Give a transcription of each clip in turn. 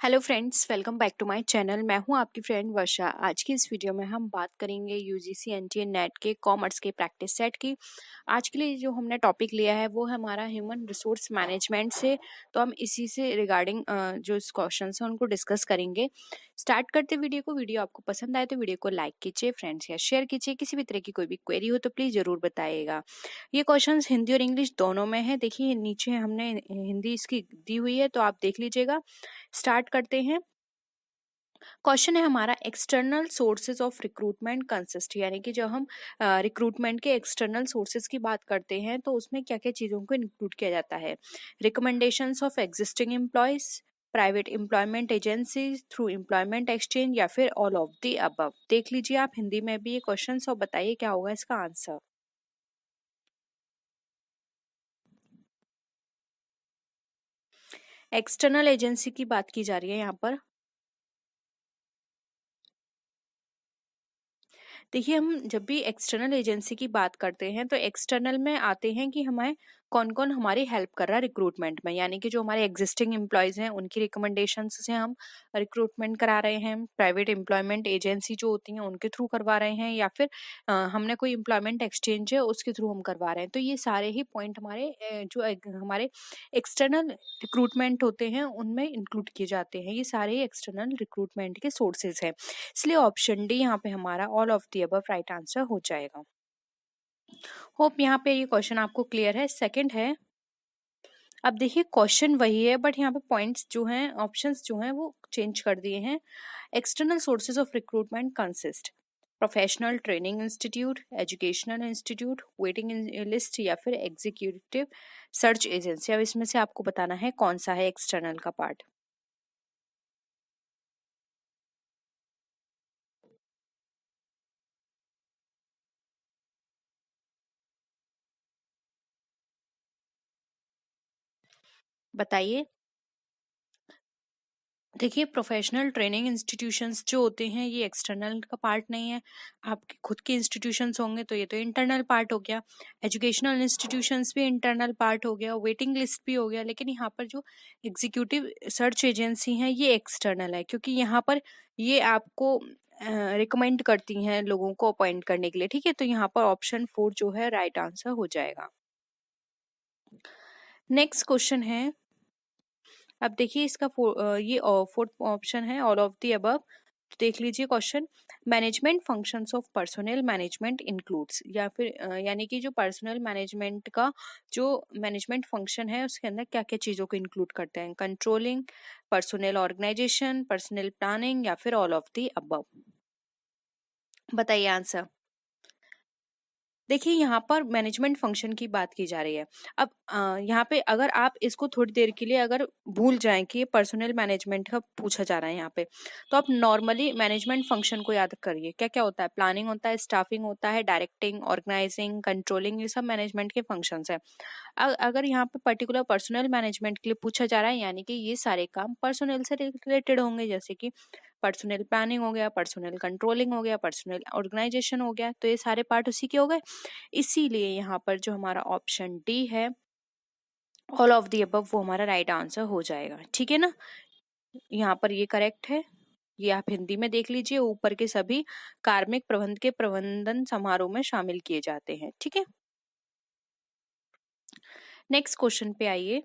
Hello friends, welcome back to my channel. मैं हूं आपकी फ्रेंड वर्षा। आज की इस वीडियो में हम बात करेंगे यूजीसी एनटीए नेट के कॉमर्स के प्रैक्टिस सेट की। आज के लिए जो हमने टॉपिक लिया है वो है हमारा ह्यूमन रिसोर्स मैनेजमेंट से। तो हम इसी से रिगार्डिंग जो क्वेश्चन हैं उनको डिस्कस करेंगे। स्टार्ट करते वीडियो को। वीडियो आपको पसंद आए तो वीडियो को लाइक कीजिए, फ्रेंड्स या शेयर कीजिए। किसी भी तरह की कोई भी क्वेरी हो तो प्लीज़ ज़रूर बताइएगा। ये क्वेश्चंस हिंदी और इंग्लिश दोनों में है। देखिए नीचे हमने हिंदी इसकी दी हुई है तो आप देख लीजिएगा। स्टार्ट करते हैं। क्वेश्चन है हमारा, external sources of recruitment consist, यानी कि जब हम रिक्रूटमेंट के एक्सटर्नल सोर्सेज की बात करते हैं तो उसमें क्या क्या चीज़ों को इंक्लूड किया जाता है। Recommendations of existing employees, private employment agencies through employment exchange, या फिर ऑल ऑफ द अबव। देख लीजिए आप हिंदी में भी ये क्वेश्चन और बताइए क्या होगा इसका आंसर। एक्सटर्नल एजेंसी की बात की जा रही है यहाँ पर। देखिए हम जब भी एक्सटर्नल एजेंसी की बात करते हैं तो एक्सटर्नल में आते हैं कि हमें कौन कौन हमारी हेल्प कर रहा है रिक्रूटमेंट में, यानी कि जो हमारे एग्जिस्टिंग एम्प्लॉयज हैं उनकी रिकमेंडेशन से हम रिक्रूटमेंट करा रहे हैं, प्राइवेट एम्प्लॉयमेंट एजेंसी जो होती हैं उनके थ्रू करवा रहे हैं, या फिर हमने कोई एम्प्लॉयमेंट एक्सचेंज है उसके थ्रू हम करवा रहे हैं। तो ये सारे ही पॉइंट हमारे हमारे एक्सटर्नल रिक्रूटमेंट होते हैं उनमें इंक्लूड किए जाते हैं। ये सारे एक्सटर्नल रिक्रूटमेंट के सोर्सेज हैं। इसलिए ऑप्शन डी यहाँ पे हमारा all of the above right answer हो जाएगा। होप यहाँ पे ये क्वेश्चन आपको क्लियर है। सेकंड है, अब देखिए क्वेश्चन वही है बट यहाँ पे पॉइंट्स जो हैं, ऑप्शंस जो हैं वो चेंज कर दिए हैं। External sources of recruitment consist professional training institute, educational institute, waiting list, या फिर एग्जीक्यूटिव सर्च एजेंसी। अब इसमें से आपको बताना है कौन सा है एक्सटर्नल का पार्ट। बताइए। देखिए प्रोफेशनल ट्रेनिंग इंस्टीट्यूशंस जो होते हैं ये एक्सटर्नल का पार्ट नहीं है। आपके खुद के इंस्टीट्यूशंस होंगे तो ये तो इंटरनल पार्ट हो गया। एजुकेशनल इंस्टीट्यूशंस भी इंटरनल पार्ट हो गया, वेटिंग लिस्ट भी हो गया। लेकिन यहाँ पर जो एग्जीक्यूटिव सर्च एजेंसी है ये एक्सटर्नल है, क्योंकि यहाँ पर ये आपको रिकमेंड करती हैं लोगों को अपॉइंट करने के लिए। ठीक है, तो यहाँ पर ऑप्शन 4 जो है राइट आंसर हो जाएगा। नेक्स्ट क्वेश्चन है, अब देखिए इसका ये फोर्थ ऑप्शन है ऑल ऑफ द अबव। तो देख लीजिए question, management functions of personnel management includes, या फिर यानी कि जो पर्सनल मैनेजमेंट का जो मैनेजमेंट फंक्शन है उसके अंदर क्या क्या चीज़ों को इंक्लूड करते हैं। Controlling, personal organisation, personal planning, या फिर ऑल ऑफ द अबव। बताइए आंसर। देखिए यहाँ पर मैनेजमेंट फंक्शन की बात की जा रही है। अब यहाँ पे अगर आप इसको थोड़ी देर के लिए अगर भूल जाएं कि ये पर्सनल मैनेजमेंट का पूछा जा रहा है यहाँ पे, तो आप नॉर्मली मैनेजमेंट फंक्शन को याद करिए। क्या क्या होता है, प्लानिंग होता है, स्टाफिंग होता है, डायरेक्टिंग, ऑर्गेनाइजिंग, कंट्रोलिंग, ये सब मैनेजमेंट के फंक्शंस है। अगर यहाँ पे पर्टिकुलर पर्सनल मैनेजमेंट के लिए पूछा जा रहा है, यानी कि ये सारे काम पर्सनल से रिलेटेड होंगे, जैसे कि पर्सनल प्लानिंग हो गया, पर्सनल कंट्रोलिंग हो गया, पर्सनल ऑर्गेनाइजेशन हो गया। तो ये सारे पार्ट उसी के हो गए। इसीलिए यहाँ पर जो हमारा ऑप्शन डी है ऑल ऑफ दी अबव वो हमारा राइट आंसर हो जाएगा। ठीक है ना, यहाँ पर ये करेक्ट है। ये आप हिंदी में देख लीजिए, ऊपर के सभी कार्मिक प्रबंध के प्रबंधन समारोह में शामिल किए जाते हैं। ठीक है, नेक्स्ट क्वेश्चन पे आइए।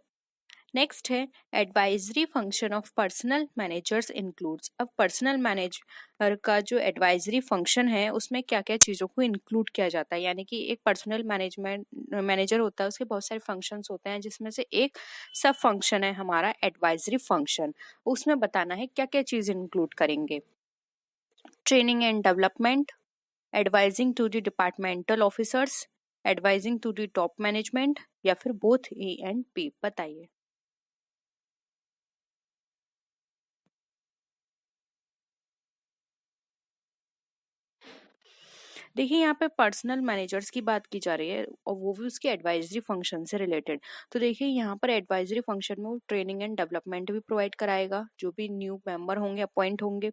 नेक्स्ट है, advisory function of personal managers includes. अब पर्सनल मैनेजर का जो एडवाइजरी फंक्शन है उसमें क्या क्या चीज़ों को इंक्लूड किया जाता है। यानी कि एक पर्सनल मैनेजमेंट मैनेजर होता है, उसके बहुत सारे फंक्शंस होते हैं, जिसमें से एक सब फंक्शन है हमारा एडवाइजरी फंक्शन। उसमें बताना है क्या क्या चीज़ इंक्लूड करेंगे। Training and development, advising to the departmental officers, advising to the top management, या फिर बोथ ए एंड बी। बताइए। देखिए यहाँ पे पर्सनल मैनेजर्स की बात की जा रही है और वो भी उसके एडवाइजरी फंक्शन से रिलेटेड। तो देखिए यहाँ पर एडवाइजरी फंक्शन में वो ट्रेनिंग एंड डेवलपमेंट भी प्रोवाइड कराएगा, जो भी न्यू मेंबर होंगे अपॉइंट होंगे,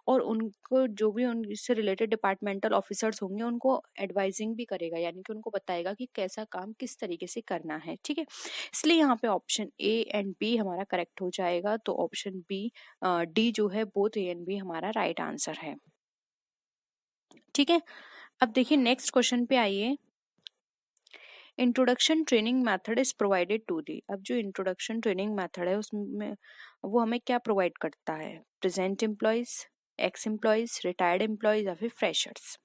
और उनको जो भी उनसे रिलेटेड डिपार्टमेंटल ऑफिसर्स होंगे उनको एडवाइजिंग भी करेगा, यानी कि उनको बताएगा कि कैसा काम किस तरीके से करना है। ठीक है, इसलिए यहाँ पे ऑप्शन ए एंड बी हमारा करेक्ट हो जाएगा। तो ऑप्शन बी डी जो है बोथ ए एंड बी हमारा राइट आंसर है। ठीक है, अब देखिए नेक्स्ट क्वेश्चन पे आइए। Introduction training method is provided to the. अब जो इंट्रोडक्शन ट्रेनिंग मेथड है उसमें वो हमें क्या प्रोवाइड करता है? Present employees, x employees, retired employees या फिर फ्रेशर्स?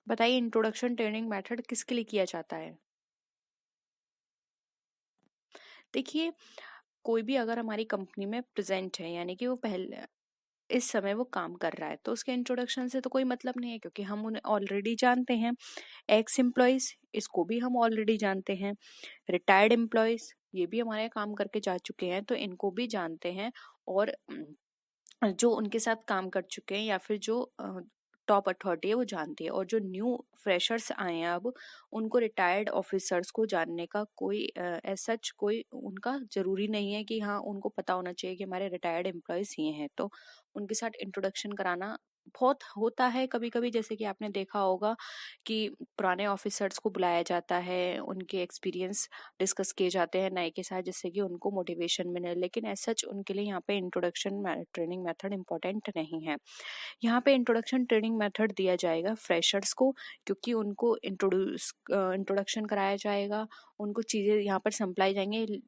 बताइए इंट्रोडक्शन ट्रेनिंग मेथड किसके लिए किया जाता है? देखिए कोई भी अगर हमारी कंपनी में प्रेजेंट है, यानी कि वो पहले इस समय वो काम कर रहा है, तो उसके इंट्रोडक्शन से तो कोई मतलब नहीं है, क्योंकि हम उन्हें ऑलरेडी जानते हैं। एक्स एम्प्लॉयज, इसको भी हम ऑलरेडी जानते हैं। रिटायर्ड एम्प्लॉयज, ये भी हमारे यहाँ काम करके जा चुके हैं, तो इनको भी जानते हैं। और जो उनके साथ काम कर चुके हैं या फिर जो टॉप अथॉरिटी है वो जानती है। और जो न्यू फ्रेशर्स आए हैं अब, उनको रिटायर्ड ऑफिसर्स को जानने का कोई एज सच कोई उनका जरूरी नहीं है कि हाँ उनको पता होना चाहिए कि हमारे रिटायर्ड एम्प्लॉयज ये हैं। तो उनके साथ इंट्रोडक्शन कराना बहुत होता है कभी कभी, जैसे कि आपने देखा होगा कि पुराने ऑफिसर्स को बुलाया जाता है, उनके एक्सपीरियंस डिस्कस किए जाते हैं नए के साथ, जिससे कि उनको मोटिवेशन मिले। लेकिन एज सच उनके लिए यहाँ पे इंट्रोडक्शन ट्रेनिंग मेथड इम्पोर्टेंट नहीं है। यहाँ पे इंट्रोडक्शन ट्रेनिंग मेथड दिया जाएगा फ्रेशर्स को, क्योंकि उनको इंट्रोडक्शन कराया जाएगा, उनको चीज़ें यहाँ पर समझाई जाएंगे।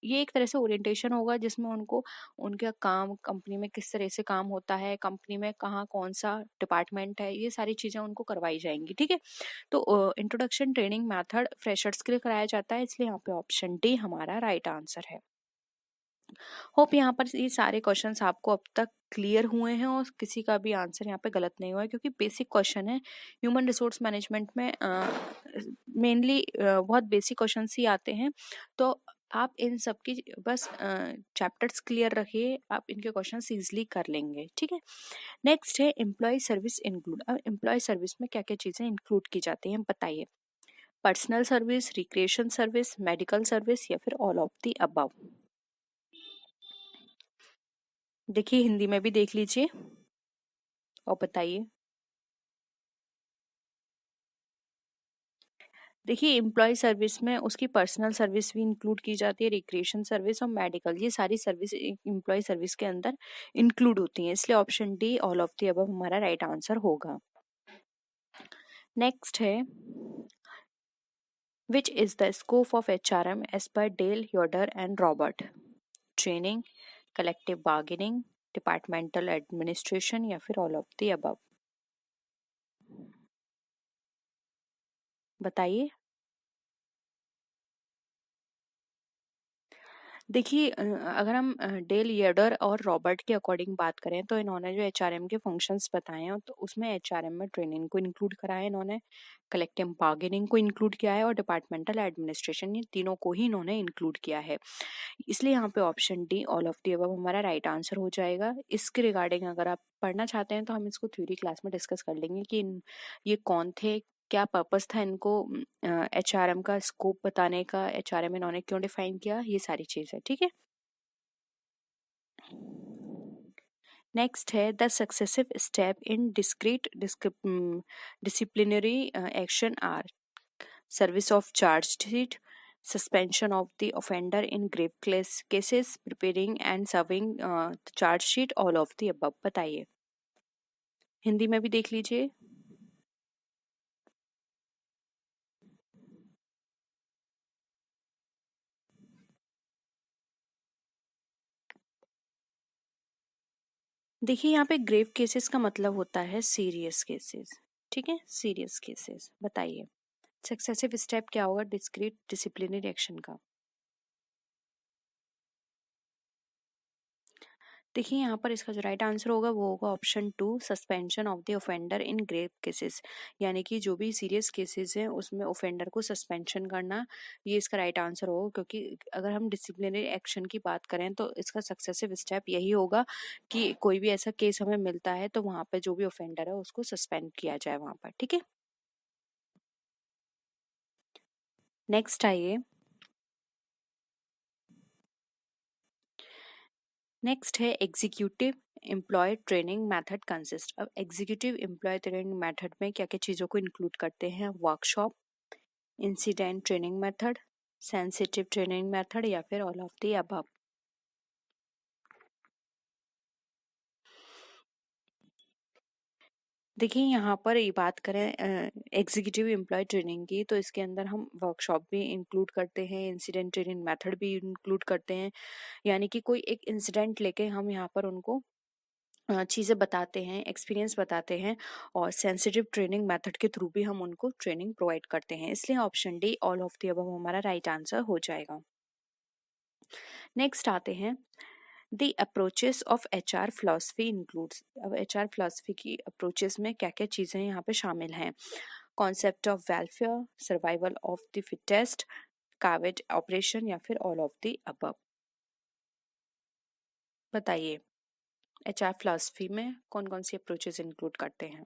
ये एक तरह से ओरिएंटेशन होगा जिसमें उनको उनका काम कंपनी में किस तरह से काम होता है, कंपनी में कहाँ कौन सा डिपार्टमेंट है, ये सारी चीज़ें उनको करवाई जाएंगी। ठीक है, तो इंट्रोडक्शन ट्रेनिंग मेथड फ्रेशर्स के लिए कराया जाता है, इसलिए यहाँ पे ऑप्शन डी हमारा राइट आंसर है। होप यहाँ पर ये सारे क्वेश्चंस आपको अब तक क्लियर हुए हैं और किसी का भी आंसर यहाँ पे गलत नहीं हुआ है, क्योंकि बेसिक क्वेश्चन है। ह्यूमन रिसोर्स मैनेजमेंट में मेनली बहुत बेसिक क्वेश्चंस ही आते हैं। तो आप इन सब की बस चैप्टर्स क्लियर रखिए, आप इनके क्वेश्चन इजीली कर लेंगे। ठीक है, नेक्स्ट है एम्प्लॉय सर्विस इंक्लूड। अब एम्प्लॉय सर्विस में क्या क्या चीज़ें इंक्लूड की जाती हैं बताइए? Personal service, recreation service, medical service या फिर ऑल ऑफ द अबव? देखिए हिंदी में भी देख लीजिए और बताइए। देखिए एम्प्लॉय सर्विस में उसकी पर्सनल सर्विस भी इंक्लूड की जाती है, रिक्रिएशन सर्विस और मेडिकल, ये सारी सर्विस एम्प्लॉय सर्विस के अंदर इंक्लूड होती हैं, इसलिए option D all of the above हमारा राइट आंसर होगा। नेक्स्ट है which is the scope of HRM as per Dale Yoder and Robert? Training, collective bargaining, departmental administration या फिर ऑल ऑफ द अबव? बताइए। देखिए अगर हम डेल येडर और रॉबर्ट के अकॉर्डिंग बात करें तो इन्होंने जो एचआरएम के फंक्शंस बताए हैं तो उसमें एचआरएम में ट्रेनिंग को इंक्लूड करा है इन्होंने, कलेक्टिव बार्गेनिंग को इंक्लूड किया है और डिपार्टमेंटल एडमिनिस्ट्रेशन, ये तीनों को ही इन्होंने इंक्लूड किया है। इसलिए यहाँ पे option D all of the above हमारा राइट आंसर हो जाएगा। इसके रिगार्डिंग अगर आप पढ़ना चाहते हैं तो हम इसको थ्योरी क्लास में डिस्कस कर लेंगे कि ये कौन थे, क्या पर्पस था इनको एचआरएम का स्कोप बताने का, एचआरएम इन्होंने क्यों डिफाइन किया, ये सारी चीज है। ठीक है, नेक्स्ट है the successive step in discrete disciplinary action are service of charge sheet, suspension of the offender in grave cases, preparing and serving charge sheet, all of the above? बताइए। हिंदी में भी देख लीजिए। देखिए यहाँ पे ग्रेव केसेस का मतलब होता है सीरियस केसेस। ठीक है, सीरियस केसेस। बताइए सक्सेसिव स्टेप क्या होगा डिस्क्रीट डिसिप्लिनरी एक्शन का? देखिए यहाँ पर इसका जो राइट आंसर होगा वो होगा option 2, suspension of the offender in grave cases, यानी कि जो भी सीरियस केसेस हैं उसमें ऑफेंडर को सस्पेंशन करना, ये इसका राइट आंसर होगा। क्योंकि अगर हम डिसिप्लिनरी एक्शन की बात करें तो इसका सक्सेसिव स्टेप यही होगा कि कोई भी ऐसा केस हमें मिलता है तो वहाँ पे जो भी ऑफेंडर है उसको सस्पेंड किया जाए वहाँ पर। ठीक है, नेक्स्ट आइए। नेक्स्ट है executive employ training method consist. अब एग्जीक्यूटिव एम्प्लॉय ट्रेनिंग मेथड में क्या क्या चीज़ों को इंक्लूड करते हैं? Workshop, incident training method, sensitive training method या फिर ऑल ऑफ द अबव। देखिए यहाँ पर ये बात करें एग्जीक्यूटिव एम्प्लॉय ट्रेनिंग की, तो इसके अंदर हम वर्कशॉप भी इंक्लूड करते हैं, इंसिडेंट ट्रेनिंग मेथड भी इंक्लूड करते हैं। यानी कि कोई एक इंसिडेंट लेके हम यहाँ पर उनको चीज़ें बताते हैं, एक्सपीरियंस बताते हैं, और सेंसिटिव ट्रेनिंग मेथड के थ्रू भी हम उनको ट्रेनिंग प्रोवाइड करते हैं। इसलिए option D all of the above हमारा राइट आंसर हो जाएगा। नेक्स्ट आते हैं, the approaches of HR philosophy includes. अब एचआर फिलोसफी की अप्रोचेस में क्या क्या चीज़ें यहाँ पे शामिल हैं? Concept of welfare, survival of the fittest, covid operation या फिर ऑल ऑफ द अबव। बताइए एचआर फिलोसफी में कौन कौन सी अप्रोचेस इंक्लूड करते हैं?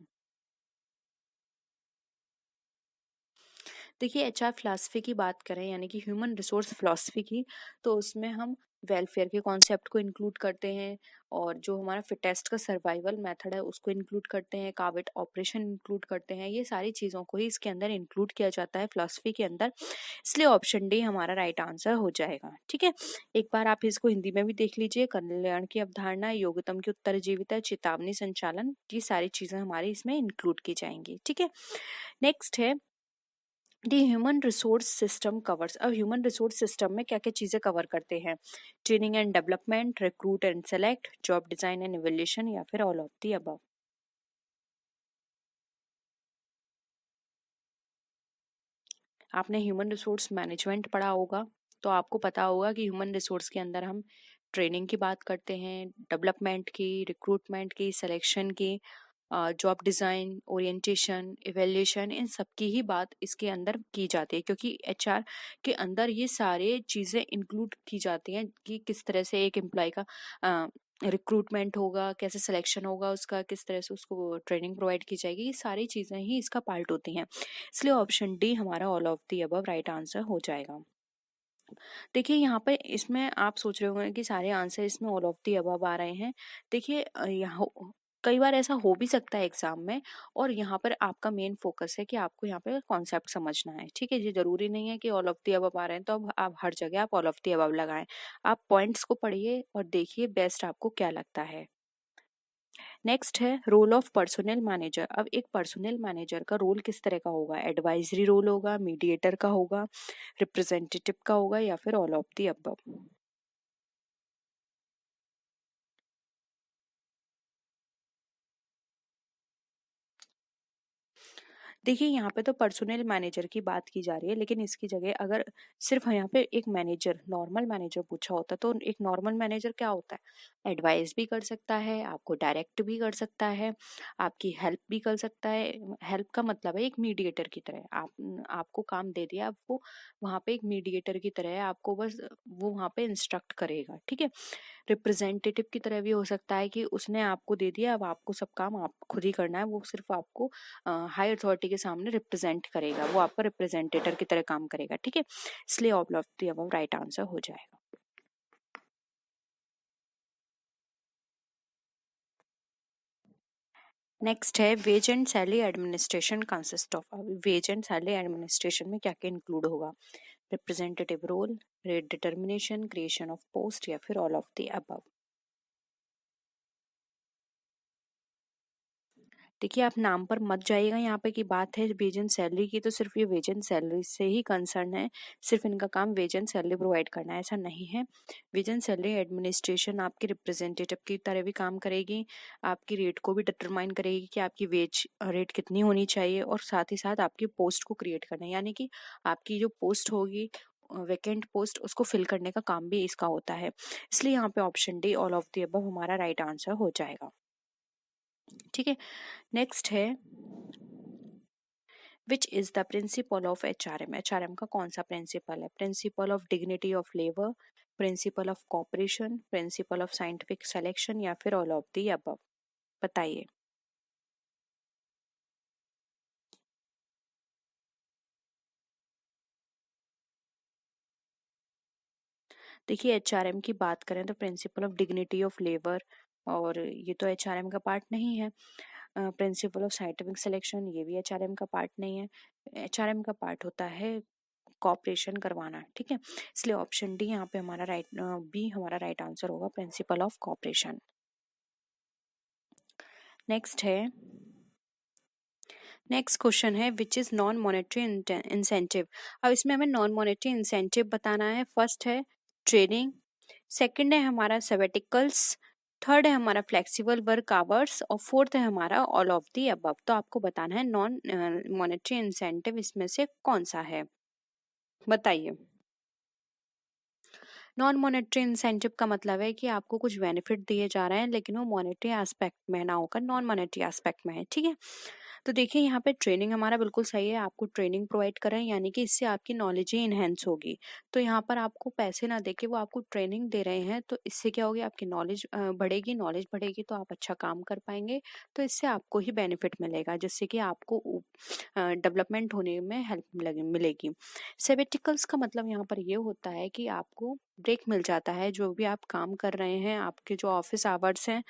देखिए एचआर फिलॉसफी की बात करें यानी कि ह्यूमन रिसोर्स फिलॉसफी की, तो उसमें हम वेलफेयर के कॉन्सेप्ट को इंक्लूड करते हैं, और जो हमारा फिटेस्ट का सर्वाइवल मेथड है उसको इंक्लूड करते हैं, काविड ऑपरेशन इंक्लूड करते हैं। ये सारी चीज़ों को ही इसके अंदर इंक्लूड किया जाता है फिलॉसफी के अंदर। इसलिए ऑप्शन डी हमारा राइट आंसर हो जाएगा। ठीक है, एक बार आप इसको हिंदी में भी देख लीजिए। कल्याण की अवधारणा, योग्यतम की उत्तरजीविता, चेतावनी संचालन, ये सारी चीज़ें हमारी इसमें इंक्लूड की जाएंगी। ठीक है, नेक्स्ट है the human resource system covers. अब ह्यूमन रिसोर्स सिस्टम में क्या क्या चीज़ें कवर करते हैं? Training and development, recruit and select, job design and evaluation या फिर ऑल ऑफ द अबव। आपने ह्यूमन रिसोर्स मैनेजमेंट पढ़ा होगा, तो आपको पता होगा कि ह्यूमन रिसोर्स के अंदर हम ट्रेनिंग की बात करते हैं, डेवलपमेंट की, रिक्रूटमेंट की, सिलेक्शन की, जॉब डिज़ाइन, ओरिएंटेशन, इवैल्यूएशन, इन सब की ही बात इसके अंदर की जाती है। क्योंकि एचआर के अंदर ये सारे चीज़ें इंक्लूड की जाती हैं कि किस तरह से एक एम्प्लॉय का रिक्रूटमेंट होगा, कैसे सिलेक्शन होगा उसका, किस तरह से उसको ट्रेनिंग प्रोवाइड की जाएगी, ये सारी चीज़ें ही इसका पार्ट होती हैं। इसलिए ऑप्शन डी हमारा all of the above right answer हो जाएगा। देखिए यहाँ पे इसमें आप सोच रहे होंगे कि सारे आंसर इसमें ऑल ऑफ द अबव आ रहे हैं। देखिए यहाँ कई बार ऐसा हो भी सकता है एग्जाम में, और यहाँ पर आपका मेन फोकस है कि आपको यहाँ पे कॉन्सेप्ट समझना है। ठीक है, ये जरूरी नहीं है कि ऑल ऑफ द अबव आ रहे हैं तो अब आप हर जगह आप ऑल ऑफ द अबव लगाएं। आप पॉइंट्स को पढ़िए और देखिए बेस्ट आपको क्या लगता है। नेक्स्ट है रोल ऑफ पर्सोनल मैनेजर। अब एक पर्सोनल मैनेजर का रोल किस तरह का होगा? एडवाइजरी रोल होगा, मीडिएटर का होगा, रिप्रेजेंटेटिव का होगा या फिर ऑल ऑफ द अबव। देखिए यहाँ पे तो पर्सोनल मैनेजर की बात की जा रही है, लेकिन इसकी जगह अगर सिर्फ यहाँ पे एक मैनेजर, नॉर्मल मैनेजर पूछा होता तो एक नॉर्मल मैनेजर क्या होता है? एडवाइस भी कर सकता है, आपको डायरेक्ट भी कर सकता है, आपकी हेल्प भी कर सकता है। हेल्प का मतलब है एक मीडिएटर की तरह। आपको काम दे दिया, अब वो वहाँ पे एक मीडिएटर की तरह है, आपको बस वो वहाँ पे इंस्ट्रक्ट करेगा। ठीक है, रिप्रेजेंटेटिव की तरह भी हो सकता है कि उसने आपको दे दिया, अब आपको सब काम आप खुद ही करना है, वो सिर्फ आपको हाई अथॉरिटी के सामने रिप्रेजेंट करेगा, वो आपका रिप्रेजेंटेटर की तरह काम करेगा। ठीक है, इसलिए all of the above right answer हो जाएगा। नेक्स्ट है wage and salary administration consist of. Wage and salary administration में क्या क्या इंक्लूड होगा? Representative role, rate determination, creation of post या फिर ऑल ऑफ द अबव। देखिए आप नाम पर मत जाइएगा, यहाँ पे की बात है वेज एंड सैलरी की, तो सिर्फ ये वेज एंड सैलरी से ही कंसर्न है, सिर्फ इनका काम वेज एंड सैलरी प्रोवाइड करना है, ऐसा नहीं है। वेज एंड सैलरी एडमिनिस्ट्रेशन आपके रिप्रेजेंटेटिव की तरह भी काम करेगी, आपकी रेट को भी डिटरमाइन करेगी कि आपकी वेज रेट कितनी होनी चाहिए, और साथ ही साथ आपकी पोस्ट को क्रिएट करना है, यानी कि आपकी जो पोस्ट होगी वैकेंट पोस्ट उसको फिल करने का काम भी इसका होता है। इसलिए यहाँ पे option D all of the above हमारा राइट आंसर हो जाएगा। ठीक है, नेक्स्ट है which is the principle of HRM। HRM का कौन सा प्रिंसिपल है? Principle of dignity of labour, principal of corporation, principle of scientific selection या फिर ऑल ऑफ द अबव? बताइए। देखिए HRM की बात करें तो principle of dignity of labour, और ये तो HRM का पार्ट नहीं है। प्रिंसिपल ऑफ साइंटिफिक सिलेक्शन, ये भी HRM का पार्ट नहीं है। HRM का पार्ट होता है कॉपरेशन करवाना। ठीक है, इसलिए ऑप्शन डी यहाँ पे हमारा बी हमारा राइट आंसर होगा, principle of cooperation. Next question है which is non monetary incentive. अब इसमें हमें नॉन मॉनेटरी इंसेंटिव बताना है। फर्स्ट है ट्रेनिंग, सेकंड है हमारा सबेटिकल्स, थर्ड है हमारा फ्लेक्सिबल वर्क आवर्स और फोर्थ है हमारा ऑल ऑफ दी अबव। तो आपको बताना है नॉन मॉनेटरी इंसेंटिव इसमें से कौन सा है, बताइए। नॉन मॉनेटरी इंसेंटिव का मतलब है कि आपको कुछ बेनिफिट दिए जा रहे हैं लेकिन वो मॉनेटरी एस्पेक्ट में ना होकर नॉन मॉनेटरी एस्पेक्ट में है। ठीक है, तो देखिए यहाँ पे ट्रेनिंग हमारा बिल्कुल सही है, आपको ट्रेनिंग प्रोवाइड करें यानी कि इससे आपकी नॉलेज ही इनहेंस होगी। तो यहाँ पर आपको पैसे ना देके वो आपको ट्रेनिंग दे रहे हैं, तो इससे क्या होगी, आपकी नॉलेज बढ़ेगी तो आप अच्छा काम कर पाएंगे। तो इससे आपको ही बेनिफिट मिलेगा, जिससे कि आपको डेवलपमेंट होने में हेल्प मिलेगी। सेबेटिकल्स का मतलब यहाँ पर ये होता है कि आपको ब्रेक मिल जाता है, जो भी आप काम कर रहे हैं, आपके जो ऑफिस आवर्स हैं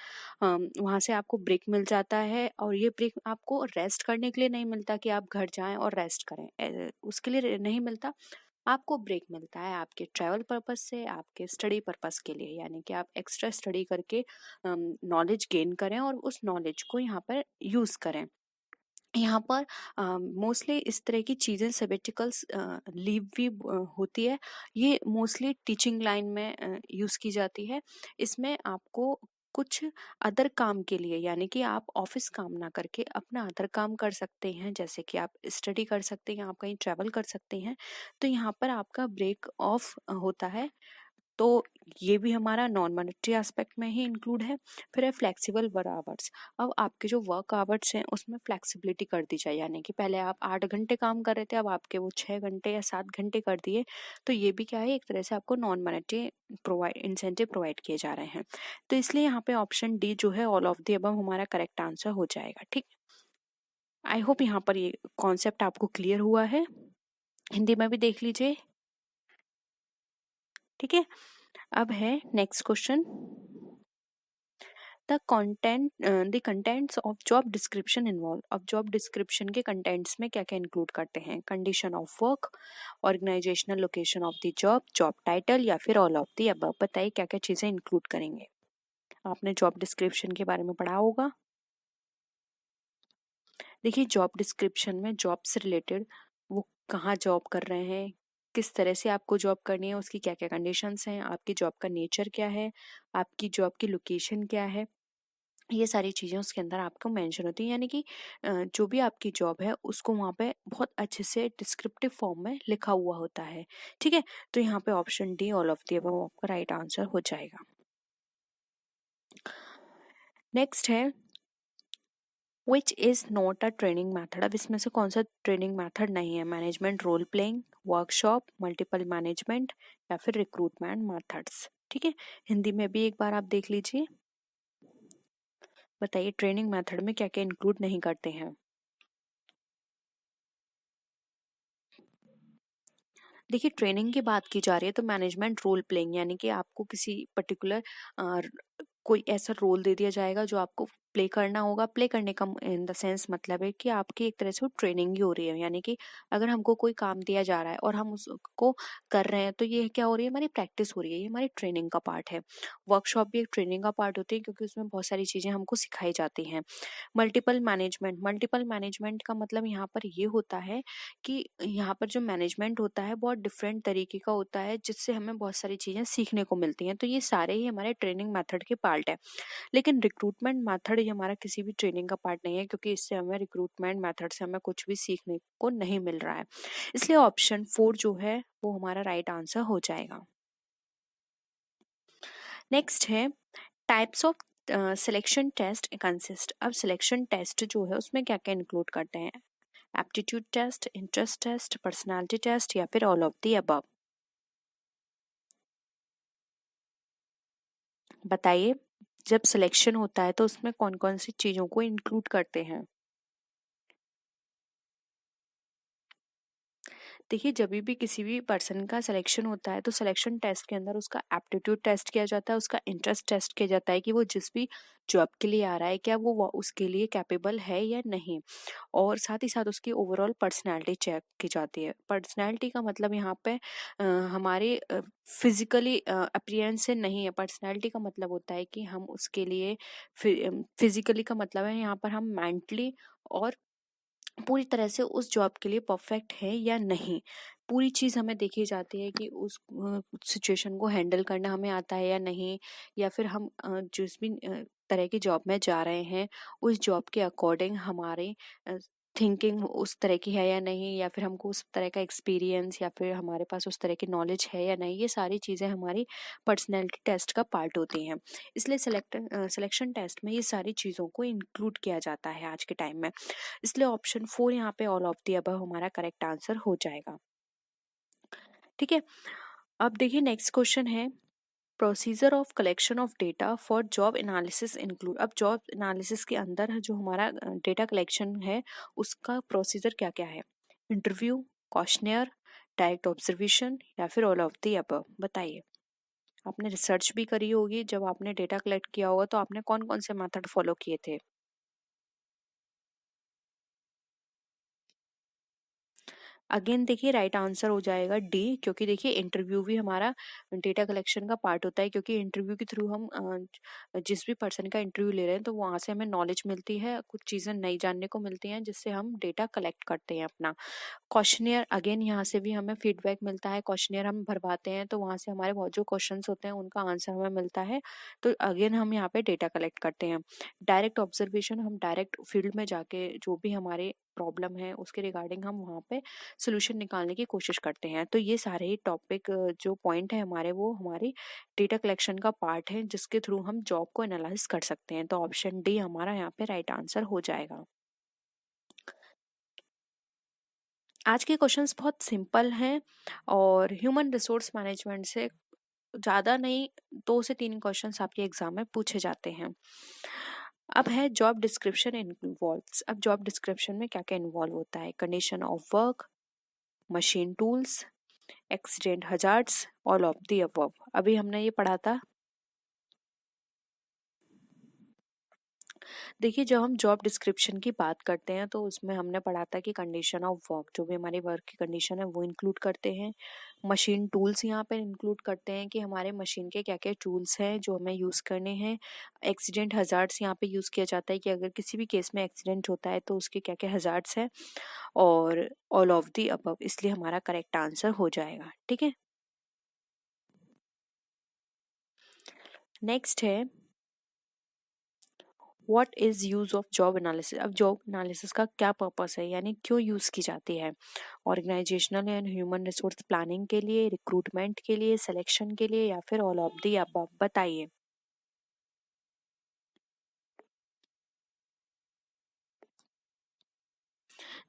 वहाँ से आपको ब्रेक मिल जाता है। और ये ब्रेक आपको रेस्ट करने के लिए नहीं मिलता कि आप घर जाएं और रेस्ट करें, उसके लिए नहीं मिलता। आपको ब्रेक मिलता है आपके ट्रैवल पर्पस से, आपके स्टडी पर्पस के लिए, यानी कि आप एक्स्ट्रा स्टडी करके नॉलेज गेन करें और उस नॉलेज को यहाँ पर यूज़ करें। यहाँ पर मोस्टली इस तरह की चीज़ें सेबेटिकल्स लीव भी होती है, ये मोस्टली टीचिंग लाइन में यूज़ की जाती है। इसमें आपको कुछ अदर काम के लिए, यानी कि आप ऑफिस काम ना करके अपना अदर काम कर सकते हैं, जैसे कि आप स्टडी कर सकते हैं, आप कहीं ट्रैवल कर सकते हैं। तो यहाँ पर आपका ब्रेक ऑफ होता है, तो ये भी हमारा नॉन मॉनेटरी एस्पेक्ट में ही इंक्लूड है। फिर है फ्लेक्सिबल वर्क आवर्स। अब आपके जो वर्क आवर्स हैं उसमें फ्लेक्सिबिलिटी कर दी जाए, यानी कि पहले आप 8 घंटे काम कर रहे थे, अब आपके वो 6 घंटे या 7 घंटे कर दिए। तो ये भी क्या है, एक तरह से आपको नॉन मॉनेटरी इंसेंटिव प्रोवाइड किए जा रहे हैं। तो इसलिए यहाँ पे ऑप्शन डी जो है ऑल ऑफ द अबव हमारा करेक्ट आंसर हो जाएगा। ठीक, आई होप यहाँ पर ये कॉन्सेप्ट आपको क्लियर हुआ है। हिंदी में भी देख लीजिए। ठीक है, अब है next question, the contents of job description involve. अब जॉब डिस्क्रिप्शन के कंटेंट्स में क्या क्या इंक्लूड करते हैं? Condition of work, organisational location of the job, job title या फिर ऑल ऑफ द अबव। बताइए क्या क्या चीजें इंक्लूड करेंगे। आपने जॉब डिस्क्रिप्शन के बारे में पढ़ा होगा। देखिए जॉब डिस्क्रिप्शन में जॉब से रिलेटेड वो कहाँ जॉब कर रहे हैं, किस तरह से आपको जॉब करनी है, उसकी क्या क्या कंडीशंस हैं, आपकी जॉब का नेचर क्या है, आपकी जॉब की लोकेशन क्या है, ये सारी चीज़ें उसके अंदर आपको मेंशन होती है। यानी कि जो भी आपकी जॉब है उसको वहाँ पे बहुत अच्छे से डिस्क्रिप्टिव फॉर्म में लिखा हुआ होता है। ठीक है, तो यहाँ पे option D all of the above आपका राइट आंसर हो जाएगा। नेक्स्ट है which is not a training method. अब इसमें से कौन सा ट्रेनिंग मैथड नहीं है? Management role playing, workshop, multiple management या फिर रिक्रूटमेंट मैथड्स। ठीक है, हिंदी में भी एक बार आप देख लीजिए। बताइए ट्रेनिंग मेथड में क्या क्या इंक्लूड नहीं करते हैं। देखिए ट्रेनिंग की बात की जा रही है तो मैनेजमेंट रोल प्लेइंग, यानी कि आपको किसी पर्टिकुलर कोई ऐसा रोल दे दिया जाएगा जो आपको प्ले करना होगा। प्ले करने का इन द सेंस मतलब है कि आपकी एक तरह से वो ट्रेनिंग ही हो रही है, यानी कि अगर हमको कोई काम दिया जा रहा है और हम उसको कर रहे हैं तो ये क्या हो रही है, हमारी प्रैक्टिस हो रही है, ये हमारी ट्रेनिंग का पार्ट है। वर्कशॉप भी एक ट्रेनिंग का पार्ट होती है क्योंकि उसमें बहुत सारी चीज़ें हमको सिखाई जाती हैं। मल्टीपल मैनेजमेंट का मतलब यहाँ पर ये होता है कि यहाँ पर जो मैनेजमेंट होता है बहुत डिफरेंट तरीके का होता है, जिससे हमें बहुत सारी चीज़ें सीखने को मिलती हैं। तो ये सारे ही हमारे ट्रेनिंग मेथड के पार्ट है। लेकिन रिक्रूटमेंट मेथड ये हमारा किसी भी ट्रेनिंग का पार्ट नहीं है, क्योंकि इससे हमें रिक्रूटमेंट मेथड से हमें कुछ भी सीखने को नहीं मिल रहा है। इसलिए ऑप्शन 4 जो है वो हमारा राइट आंसर हो जाएगा। नेक्स्ट है types of selection test consist. अब सिलेक्शन टेस्ट जो है उसमें क्या क्या इंक्लूड करते हैं? Aptitude test, interest test, personality test या फिर ऑल ऑफ दी अबव? बताइए, जब सिलेक्शन होता है तो उसमें कौन कौन सी चीजों को इंक्लूड करते हैं? देखिए, जब भी किसी भी पर्सन का सिलेक्शन होता है तो सिलेक्शन टेस्ट के अंदर उसका एप्टीट्यूड टेस्ट किया जाता है, उसका इंटरेस्ट टेस्ट किया जाता है कि वो जिस भी जॉब के लिए आ रहा है क्या वो उसके लिए कैपेबल है या नहीं, और साथ ही साथ उसकी ओवरऑल पर्सनैलिटी चेक की जाती है। पर्सनैलिटी का मतलब यहाँ पे हमारे फिजिकली अपीयरेंस से नहीं है। पर्सनैलिटी का मतलब होता है कि हम उसके लिए फिजिकली का मतलब है यहाँ पर हम मेंटली और पूरी तरह से उस जॉब के लिए परफेक्ट है या नहीं। पूरी चीज़ हमें देखी जाती है कि उस सिचुएशन को हैंडल करना हमें आता है या नहीं, या फिर हम जिस भी तरह की जॉब में जा रहे हैं उस जॉब के अकॉर्डिंग हमारी थिंकिंग उस तरह की है या नहीं, या फिर हमको उस तरह का एक्सपीरियंस या फिर हमारे पास उस तरह की नॉलेज है या नहीं। ये सारी चीज़ें हमारी पर्सनैलिटी टेस्ट का पार्ट होती हैं। इसलिए सिलेक्शन टेस्ट में ये सारी चीज़ों को इंक्लूड किया जाता है आज के टाइम में। इसलिए ऑप्शन 4 यहाँ पे ऑल ऑफ दी अबव हमारा करेक्ट आंसर हो जाएगा। ठीक है, अब देखिए नेक्स्ट क्वेश्चन है procedure of collection of data for job analysis include. अब जॉब एनालिसिस के अंदर जो हमारा डेटा कलेक्शन है उसका प्रोसीजर क्या क्या है? इंटरव्यू, क्वेश्चनियर, डायरेक्ट ऑब्जर्वेशन या फिर ऑल ऑफ दी अबव? बताइए, आपने रिसर्च भी करी होगी, जब आपने डेटा कलेक्ट किया होगा तो आपने कौन कौन से मेथड फॉलो किए थे? अगेन देखिए राइट आंसर हो जाएगा डी, क्योंकि देखिए इंटरव्यू भी हमारा डेटा कलेक्शन का पार्ट होता है, क्योंकि इंटरव्यू के थ्रू हम जिस भी पर्सन का इंटरव्यू ले रहे हैं तो वहाँ से हमें नॉलेज मिलती है, कुछ चीज़ें नई जानने को मिलती हैं जिससे हम डेटा कलेक्ट करते हैं अपना। क्वेश्चनियर अगेन यहाँ से भी हमें फीडबैक मिलता है, क्वेश्चनियर हम भरवाते हैं तो वहाँ से हमारे बहुत जो क्वेश्चंस होते हैं उनका आंसर हमें मिलता है, तो अगेन हम यहाँ पे डेटा कलेक्ट करते हैं। डायरेक्ट ऑब्जर्वेशन, हम डायरेक्ट फील्ड में जाके जो भी हमारे प्रॉब्लम है उसके रिगार्डिंग हम वहाँ पे सोल्यूशन निकालने की कोशिश करते हैं। तो ये सारे ही टॉपिक जो पॉइंट है हमारे वो हमारी डेटा कलेक्शन का पार्ट है जिसके थ्रू हम जॉब को एनालाइज कर सकते हैं। तो ऑप्शन डी हमारा यहाँ पे राइट आंसर हो जाएगा। आज के क्वेश्चंस बहुत सिंपल हैं और ह्यूमन रिसोर्स मैनेजमेंट से ज़्यादा नहीं, 2 से 3 क्वेश्चंस आपके एग्जाम में पूछे जाते हैं। अब है जॉब डिस्क्रिप्शन इन्वॉल्व्स। अब जॉब डिस्क्रिप्शन में क्या क्या इन्वॉल्व होता है? Condition of work, machine tools, accident hazards, all of the above. अभी हमने ये पढ़ा था। देखिए, जब हम जॉब डिस्क्रिप्शन की बात करते हैं तो उसमें हमने पढ़ा था कि कंडीशन ऑफ वर्क, जो भी हमारी वर्क की कंडीशन है वो इंक्लूड करते हैं। मशीन टूल्स यहाँ पर इंक्लूड करते हैं कि हमारे मशीन के क्या क्या टूल्स हैं जो हमें यूज़ करने हैं। एक्सीडेंट हजार्ड्स यहाँ पे यूज़ किया जाता है कि अगर किसी भी केस में एक्सीडेंट होता है तो उसके क्या क्या हजार्ड्स हैं, और ऑल ऑफ दी अबव, इसलिए हमारा करेक्ट आंसर हो जाएगा। ठीक है, नेक्स्ट है what is use of job analysis. अब जॉब एनालिसिस का क्या पर्पस है, यानी क्यों यूज की जाती है? Organisational and human resource planning के लिए, रिक्रूटमेंट के लिए, सिलेक्शन के लिए या फिर ऑल ऑफ दी अबव? बताइए।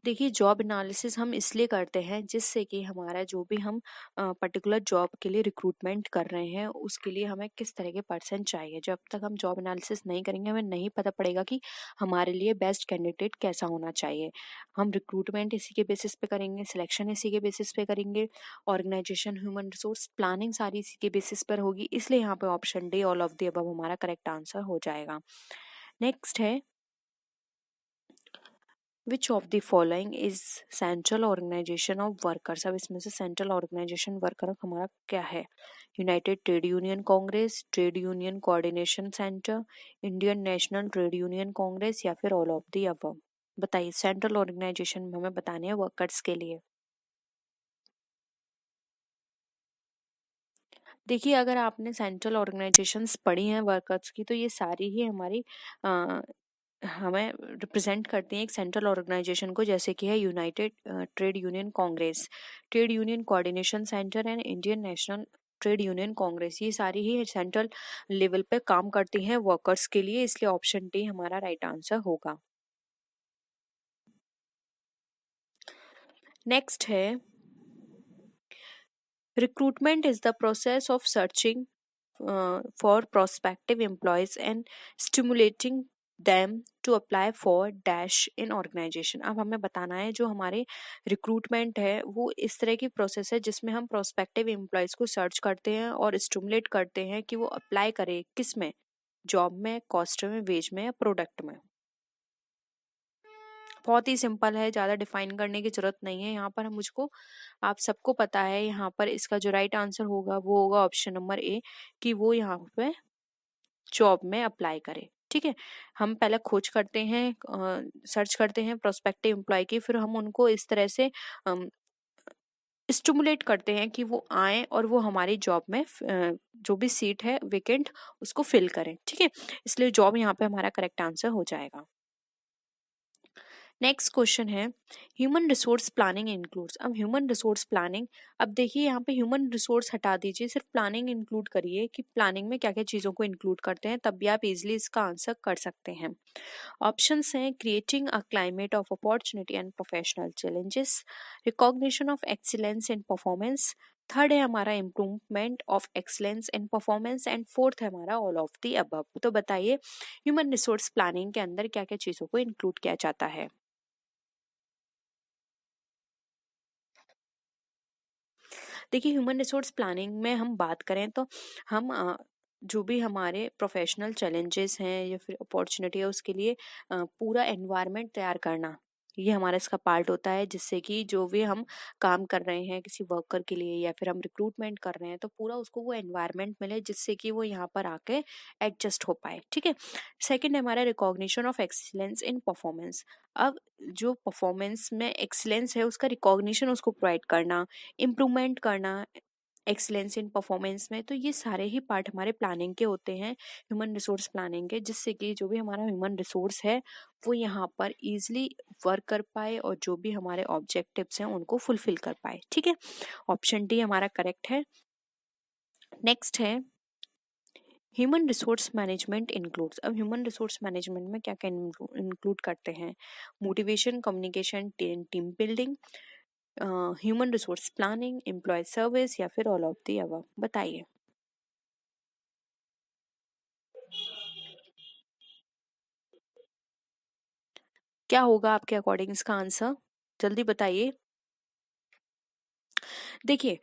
देखिए, जॉब एनालिसिस हम इसलिए करते हैं जिससे कि हमारा जो भी हम पर्टिकुलर जॉब के लिए रिक्रूटमेंट कर रहे हैं उसके लिए हमें किस तरह के पर्सन चाहिए। जब तक हम जॉब एनालिसिस नहीं करेंगे हमें नहीं पता पड़ेगा कि हमारे लिए बेस्ट कैंडिडेट कैसा होना चाहिए। हम रिक्रूटमेंट इसी के बेसिस पे करेंगे, सिलेक्शन इसी के बेसिस पे करेंगे, ऑर्गेनाइजेशन ह्यूमन रिसोर्स प्लानिंग सारी इसी के बेसिस पर होगी। इसलिए यहाँ पे option D all of the above हमारा करेक्ट आंसर हो जाएगा। नेक्स्ट है which of the following is central organisation of workers. अब इसमें से सेंट्रल ऑर्गेनाइजेशन वर्कर हमारा क्या है? United trade union congress, trade union coordination centre, Indian national trade union congress या फिर ऑल ऑफ द अबव? बताइए, सेंट्रल ऑर्गेनाइजेशन हमें बताने हैं वर्कर्स के लिए। देखिए, अगर आपने सेंट्रल ऑर्गेनाइजेशंस पढ़ी हैं वर्कर्स की तो ये सारी ही हमारी हमें रिप्रेजेंट करती हैं एक सेंट्रल ऑर्गेनाइजेशन को, जैसे कि है united trade union congress, trade union coordination centre and Indian national trade union Congress. ये सारी ही सेंट्रल लेवल पे काम करती हैं वर्कर्स के लिए, इसलिए ऑप्शन डी हमारा राइट आंसर होगा। नेक्स्ट है recruitment is the process of searching for prospective employees and stimulating them to apply for dash in organization। अब हमें बताना है जो हमारे रिक्रूटमेंट है वो इस तरह की प्रोसेस है जिसमें हम प्रोस्पेक्टिव एम्प्लॉयज को सर्च करते हैं और स्टिमुलेट करते हैं कि वो अप्लाई करे किस में, जॉब में, कॉस्ट में, वेज में या प्रोडक्ट में। बहुत ही सिंपल है, ज़्यादा डिफाइन करने की जरूरत नहीं है यहाँ पर। हम मुझको आप सबको पता है यहाँ पर इसका जो राइट आंसर होगा वो होगा ऑप्शन नंबर ए, कि वो यहाँ पे जॉब में अप्लाई करे। ठीक है, हम पहले खोज करते हैं, सर्च करते हैं प्रोस्पेक्टिव एम्प्लॉय की, फिर हम उनको इस तरह से स्टिमुलेट करते हैं कि वो आए और वो हमारी जॉब में जो भी सीट है वेकेंट उसको फिल करें। ठीक है, इसलिए जॉब यहाँ पे हमारा करेक्ट आंसर हो जाएगा। नेक्स्ट क्वेश्चन है ह्यूमन रिसोर्स प्लानिंग इंक्लूड्स। अब ह्यूमन रिसोर्स प्लानिंग, अब देखिए यहाँ पे ह्यूमन रिसोर्स हटा दीजिए, सिर्फ प्लानिंग इंक्लूड करिए कि प्लानिंग में क्या क्या चीज़ों को इंक्लूड करते हैं, तब भी आप इजीली इसका आंसर कर सकते हैं। ऑप्शंस हैं creating a climate of opportunity and professional challenges, recognition of excellence in performance, third है हमारा improvement of excellence in performance and fourth है हमारा ऑल ऑफ द अबव। तो बताइए ह्यूमन रिसोर्स प्लानिंग के अंदर क्या क्या चीज़ों को इंक्लूड किया जाता है। देखिए ह्यूमन रिसोर्स प्लानिंग में हम बात करें तो हम जो भी हमारे प्रोफेशनल चैलेंजेस हैं या फिर अपॉर्चुनिटी है उसके लिए पूरा एनवायरनमेंट तैयार करना, ये हमारा इसका पार्ट होता है, जिससे कि जो भी हम काम कर रहे हैं किसी वर्कर के लिए या फिर हम रिक्रूटमेंट कर रहे हैं तो पूरा उसको वो एनवायरनमेंट मिले जिससे कि वो यहाँ पर आके एडजस्ट हो पाए। ठीक है, सेकंड है हमारा recognition of excellence in performance. अब जो परफॉर्मेंस में एक्सीलेंस है उसका रिकॉग्निशन उसको प्रोवाइड करना, इम्प्रूवमेंट करना एक्सीलेंस इन परफॉर्मेंस में, तो ये सारे ही पार्ट हमारे प्लानिंग के होते हैं, ह्यूमन रिसोर्स प्लानिंग के, जिससे कि जो भी हमारा ह्यूमन रिसोर्स है वो यहाँ पर इजीली वर्क कर पाए और जो भी हमारे ऑब्जेक्टिव्स हैं उनको फुलफिल कर पाए। ठीक है, ऑप्शन डी हमारा करेक्ट है। नेक्स्ट है ह्यूमन रिसोर्स मैनेजमेंट इंक्लूड्स। अब ह्यूमन रिसोर्स मैनेजमेंट में क्या क्या इंक्लूड करते हैं, motivation, communication, team building, human resource planning, employ service या फिर ऑल ऑफ द अबव। बताइए क्या होगा आपके अकॉर्डिंग इसका आंसर, जल्दी बताइए। देखिए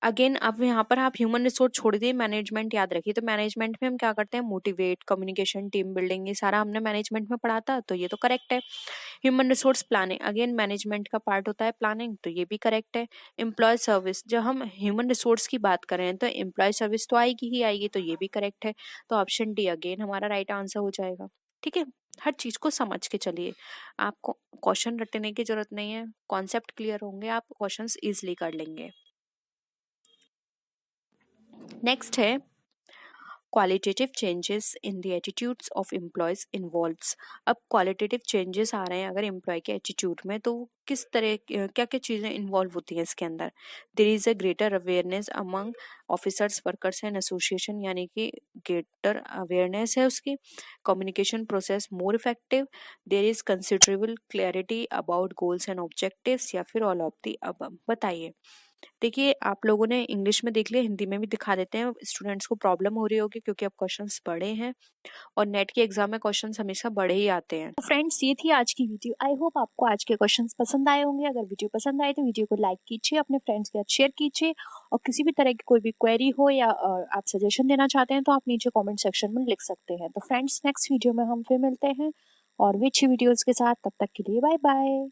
अगेन अब यहाँ पर आप ह्यूमन रिसोर्स छोड़ दिए, मैनेजमेंट याद रखिए। तो मैनेजमेंट में हम क्या करते हैं, मोटिवेट, कम्युनिकेशन, टीम बिल्डिंग, ये सारा हमने मैनेजमेंट में पढ़ा था, तो ये तो करेक्ट है। Human resource planning again management का पार्ट होता है प्लानिंग, तो ये भी करेक्ट है। एम्प्लॉय सर्विस, जब हम ह्यूमन रिसोर्स की बात करें तो एम्प्लॉय सर्विस तो आएगी ही आएगी, तो ये भी करेक्ट है। तो ऑप्शन डी अगेन हमारा राइट आंसर हो जाएगा। ठीक है, हर चीज को समझ के चलिए, आपको क्वेश्चन रटने की जरूरत नहीं है, कॉन्सेप्ट क्लियर होंगे आप क्वेश्चंस इजिली कर लेंगे। नेक्स्ट है qualitative changes in the attitudes of employees involves. अब क्वालिटेटिव चेंजेस आ रहे हैं अगर एम्प्लॉय के एटीट्यूड में, तो किस तरह क्या क्या चीज़ें इन्वॉल्व होती हैं इसके अंदर। There is a greater awareness among officers, workers and association, यानी कि ग्रेटर अवेयरनेस है उसकी। Communication process more effective, there is considerable clarity about goals and objectives या फिर ऑल ऑफ द अबव। बताइए, देखिए आप लोगों ने इंग्लिश में देख लिया, हिंदी में भी दिखा देते हैं, स्टूडेंट्स को प्रॉब्लम हो रही होगी क्योंकि अब क्वेश्चंस बड़े हैं और नेट के एग्जाम में क्वेश्चंस हमेशा बड़े ही आते हैं। तो फ्रेंड्स ये थी आज की वीडियो, आई होप आपको आज के क्वेश्चंस पसंद आए होंगे। अगर वीडियो पसंद आए तो वीडियो को लाइक कीजिए, अपने फ्रेंड्स के साथ शेयर कीजिए, और किसी भी तरह की कोई भी क्वेरी हो या आप सजेशन देना चाहते हैं तो आप नीचे कॉमेंट सेक्शन में लिख सकते हैं। तो फ्रेंड्स नेक्स्ट वीडियो में हम फिर मिलते हैं और भी अच्छी वीडियोज के साथ, तब तक के लिए बाय बाय।